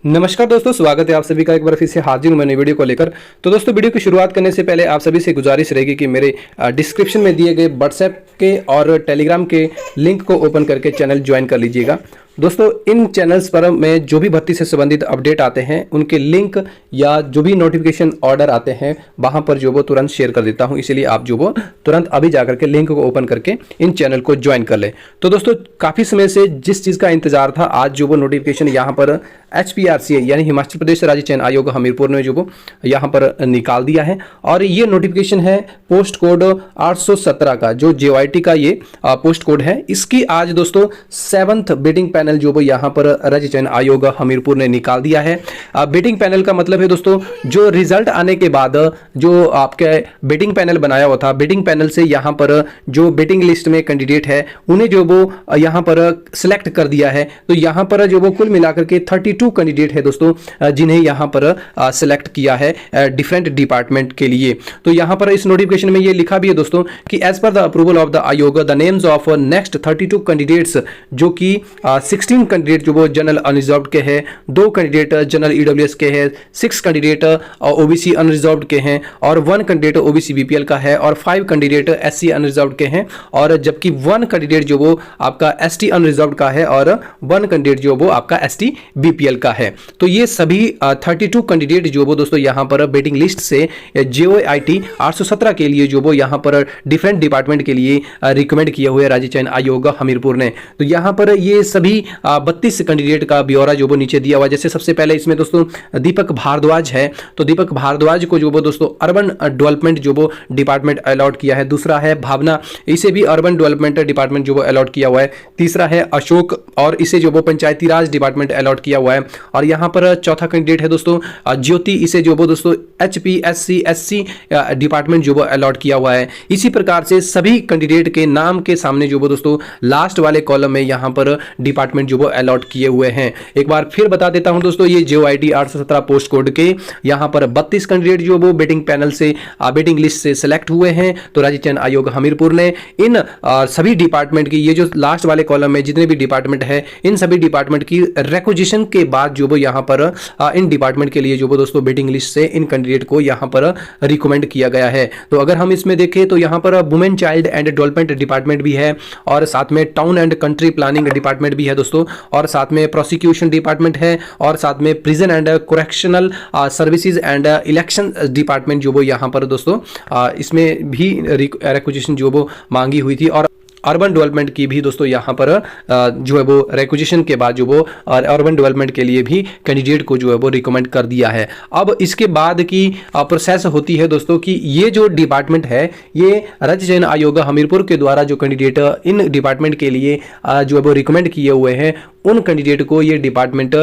नमस्कार दोस्तों, स्वागत है आप सभी का एक बार फिर से हाजिर हूं मैं नई वीडियो को लेकर। तो दोस्तों, वीडियो की शुरुआत करने से पहले आप सभी से गुजारिश रहेगी कि मेरे डिस्क्रिप्शन में दिए गए व्हाट्सएप के और टेलीग्राम के लिंक को ओपन करके चैनल ज्वाइन कर लीजिएगा। दोस्तों, इन चैनल्स पर मैं जो भी भर्ती से संबंधित अपडेट आते हैं उनके लिंक या जो भी नोटिफिकेशन ऑर्डर आते हैं वहां पर जो वो तुरंत शेयर कर देता हूं, इसीलिए आप जो वो तुरंत अभी जाकर के लिंक को ओपन करके इन चैनल को ज्वाइन कर लें। तो दोस्तों, काफ़ी समय से जिस चीज़ का इंतजार था, आज जो वो नोटिफिकेशन यहाँ पर HPRCA यानी हिमाचल प्रदेश राज्य चयन आयोग हमीरपुर ने जो वो यहाँ पर निकाल दिया है। और ये नोटिफिकेशन है पोस्ट कोड 817 का, जो JYT का ये पोस्ट कोड है। इसकी आज दोस्तों 7th बिडिंग पैनल जो वो यहाँ पर राज्य चयन आयोग हमीरपुर ने निकाल दिया है। बिडिंग पैनल का मतलब है दोस्तों, जो रिजल्ट आने के बाद जो आपके बिडिंग पैनल बनाया हुआ था, बिडिंग पैनल से यहाँ पर जो बिडिंग लिस्ट में कैंडिडेट है उन्हें जो वो यहाँ पर सिलेक्ट कर दिया है। तो यहाँ पर जो वो कुल मिलाकर के 32 कैंडिडेट है दोस्तों, जिन्हें यहाँ पर सिलेक्ट किया है डिफरेंट डिपार्टमेंट के लिए। तो यहाँ पर इस नोटिफिकेशन में ये लिखा भी है दोस्तों कि as per the approval of the आयोग the names of next 32 candidates, जो कि 16 कैंडिडेट जो वो जनरल अनरिजर्व्ड के हैं, 2 कैंडिडेट जनरल EWS के हैं, 6 कैंडिडेट OBC अनरिजर्व्ड के हैं और 1 कैंडिडेट OBC BPL का है और 5 कैंडिडेट SC अनरिजर्व्ड के हैं, और जबकि 1 कैंडिडेट जो वो आपका ST अनरिजर्व्ड का है और 1 कैंडिडेट जो वो आपका ST BPL का है। तो ये सभी 32 कैंडिडेट जो वो दोस्तों यहाँ पर वेटिंग लिस्ट से JYT 817 के लिए जो वो यहाँ पर डिफरेंट डिपार्टमेंट के लिए रिकमेंड किए हुए राज्य चयन आयोग हमीरपुर ने। तो यहाँ पर ये सभी 32 कैंडिडेट का ब्यौरा जो वो नीचे दिया हुआ। जैसे सबसे पहले इसमें दोस्तों दीपक भारद्वाज है, तो दीपक भारद्वाज को जो वो दोस्तों अर्बन डेवलपमेंट जो वो डिपार्टमेंट अलॉट किया है। दूसरा है भावना, इसे भी अर्बन डेवलपमेंट डिपार्टमेंट जो वो अलॉट किया हुआ है। तीसरा है अशोक, और इसे जो वो पंचायती राज डिपार्टमेंट अलॉट किया हुआ है। और यहाँ पर चौथा कैंडिडेट है दोस्तों ज्योति, इसे जो वो दोस्तों HPSC SC डिपार्टमेंट जो वो अलॉट किया हुआ है। इसी प्रकार से सभी कैंडिडेट के नाम के सामने जो वो दोस्तों लास्ट वाले कॉलम में यहाँ पर डिपार्टमेंट जो वो अलॉट किए हुए हैं। एक बार फिर बता देता हूं दोस्तों, ये JYT 817 पोस्ट कोड के यहाँ पर 32 कैंडिडेट जो वो बेटिंग पैनल से बेटिंग लिस्ट से सिलेक्ट हुए हैं। तो राज्य चयन आयोग हमीरपुर ने इन सभी डिपार्टमेंट की, ये जो लास्ट वाले कॉलम में जितने भी डिपार्टमेंट है, इन सभी डिपार्टमेंट की रिक्विजिशन के बाद जो वो यहाँ पर इन डिपार्टमेंट के लिए जो वो दोस्तों बेटिंग लिस्ट से इन कैंडिडेट को यहाँ पर रिकमेंड किया गया है। तो अगर हम इसमें देखें तो यहाँ पर women child and development department भी है, और साथ में town and country planning department भी है दोस्तों, और साथ में प्रोसिक्यूशन डिपार्टमेंट है, और साथ में prison and correctional services and election department जो वो यहाँ पर दोस्तों इसमें भी रिक्विजिशन जो वो मांगी हुई थी। और अर्बन डेवलपमेंट की भी दोस्तों यहाँ पर जो है वो रिक्विजिशन के बाद जो वो अर्बन डेवलपमेंट के लिए भी कैंडिडेट को जो है वो रिकमेंड कर दिया है। अब इसके बाद की प्रोसेस होती है दोस्तों कि ये जो डिपार्टमेंट है, ये राज्य चयन आयोग हमीरपुर के द्वारा जो कैंडिडेट इन डिपार्टमेंट के लिए जो है वो रिकमेंड किए हुए हैं, उन कैंडिडेट को ये डिपार्टमेंट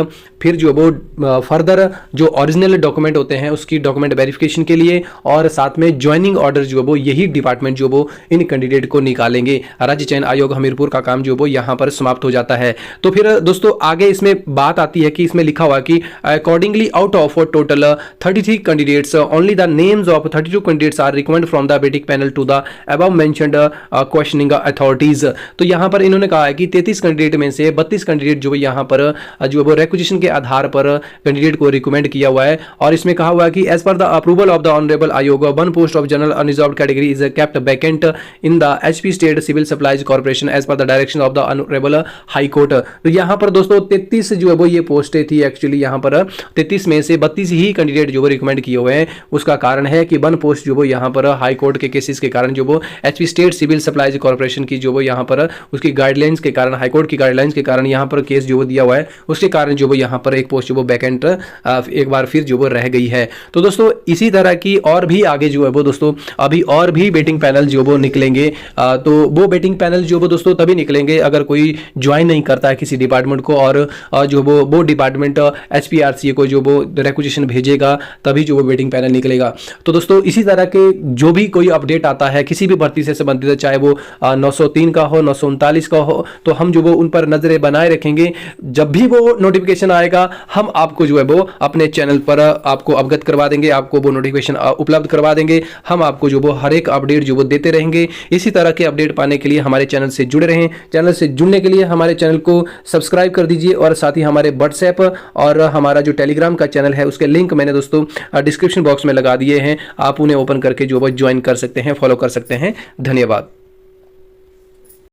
फिर जो वो फर्दर जो ओरिजिनल डॉक्यूमेंट होते हैं उसकी डॉक्यूमेंट वेरिफिकेशन के लिए, और साथ में ज्वाइनिंग ऑर्डर जो वो यही डिपार्टमेंट जो वो इन कैंडिडेट को निकालेंगे। राज्य चयन आयोग हमीरपुर का काम जो वो यहाँ पर समाप्त हो जाता है। तो फिर दोस्तों आगे इसमें बात आती है कि इसमें लिखा हुआ कि accordingly out of total 33 candidates only the names of 32 candidates are recommend from the vetting panel to the above mentioned questioning authorities. तो यहाँ पर इन्होंने कहा है कि 33 कैंडिडेट में से 32 कैंडिडेट जो यहाँ पर जो वो रिक्विजिशन के आधार पर कैंडिडेट को रिकमेंड किया हुआ है। और इसमें कहा हुआ है कि as per the approval of the honourable आयोग one post of general unreserved category is kept vacant in the HP state civil supplies corporation as per the direction of the honourable high court. तो यहाँ पर दोस्तों 33 जो है वो ये पोस्टें थी। एक्चुअली यहाँ पर 33 में से 32 ही कैंडिडेट जो वो रिकमेंड किए हुए हैं। उसका कारण है कि 1 पोस्ट जो वो यहाँ पर हाई कोर्ट के केसेस के कारण जो वो HP state civil supplies corporation की जो वो यहाँ पर उसकी गाइडलाइंस के कारण, हाई कोर्ट की गाइडलाइंस के कारण यहाँ पर केस जो वो दिया हुआ है, उसके कारण जो वो यहाँ पर एक पोस्ट जो वो वैकेंट एक बार फिर जो वो रह गई है। तो दोस्तों इसी तरह की और भी आगे जो है वो दोस्तों अभी और भी बेटिंग पैनल जो वो निकलेंगे। तो वो बेटिंग पैनल जो वो दोस्तों तभी निकलेंगे अगर कोई ज्वाइन नहीं करता है किसी डिपार्टमेंट को, और जो वो डिपार्टमेंट HPRCA को जो वो रिक्विजिशन भेजेगा तभी जो वो बेटिंग पैनल निकलेगा। तो दोस्तों इसी तरह के जो भी कोई अपडेट आता है किसी भी भर्ती से संबंधित, चाहे वो 903 का हो, 939 का हो, तो हम जो वो उन पर नजरें बनाए रखेंगे। जब भी वो नोटिफिकेशन आएगा हम आपको जो है वो अपने चैनल पर आपको अवगत करवा देंगे, आपको वो नोटिफिकेशन उपलब्ध करवा देंगे। हम आपको जो वो हर एक अपडेट जो वो देते रहेंगे। इसी तरह के अपडेट पाने के लिए लिए हमारे चैनल से जुड़े रहें। चैनल से जुड़ने के लिए हमारे चैनल को सब्सक्राइब कर दीजिए और साथ ही हमारे व्हाट्सएप और हमारा जो टेलीग्राम का चैनल है उसके लिंक मैंने दोस्तों डिस्क्रिप्शन बॉक्स में लगा दिए हैं। आप उन्हें ओपन करके जो ज्वाइन कर सकते हैं, फॉलो कर सकते हैं। धन्यवाद।